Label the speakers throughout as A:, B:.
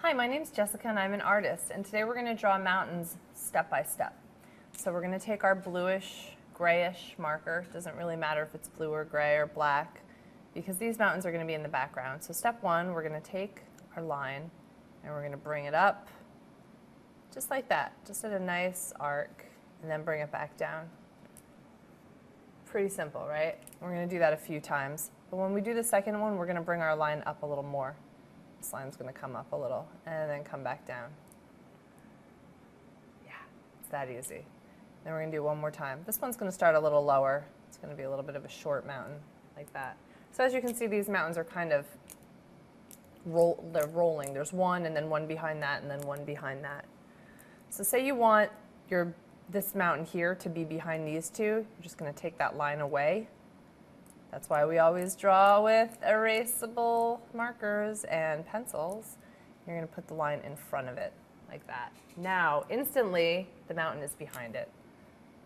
A: Hi, my name's Jessica and I'm an artist, and today we're going to draw mountains step by step. So we're going to take our bluish, grayish marker. It doesn't really matter if it's blue or gray or black because these mountains are going to be in the background. So step one, we're going to take our line and we're going to bring it up just like that, just at a nice arc, and then bring it back down. Pretty simple, right? We're going to do that a few times. But when we do the second one, we're going to bring our line up a little more. This line's going to come up a little and then come back down. Yeah, it's that easy. Then we're going to do one more time. This one's going to start a little lower. It's going to be a little bit of a short mountain like that. So as you can see, these mountains are kind of they're rolling. There's one and then one behind that and then one behind that. So say you want this mountain here to be behind these two. You're just going to take that line away. That's why we always draw with erasable markers and pencils. You're going to put the line in front of it like that. Now, instantly, the mountain is behind it.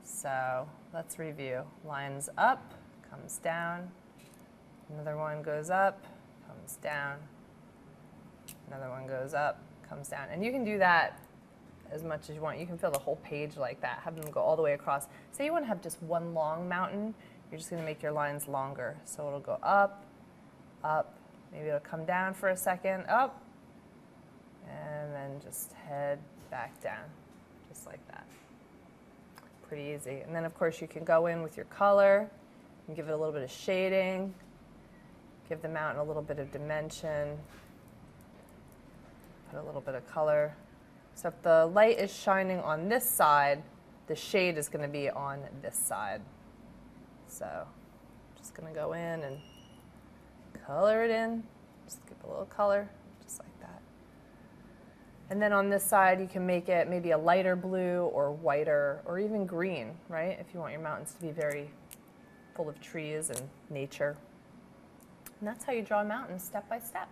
A: So let's review. Line's up, comes down. Another one goes up, comes down. Another one goes up, comes down. And you can do that as much as you want. You can fill the whole page like that, have them go all the way across. Say you want to have just one long mountain. You're just going to make your lines longer. So it'll go up, up, maybe it'll come down for a second, up, and then just head back down, just like that. Pretty easy. And then of course you can go in with your color and give it a little bit of shading, give the mountain a little bit of dimension, put a little bit of color. So if the light is shining on this side, the shade is going to be on this side. So just going to go in and color it in, just give it a little color, just like that. And then on this side, you can make it maybe a lighter blue or whiter or even green, right? If you want your mountains to be very full of trees and nature. And that's how you draw mountains step by step.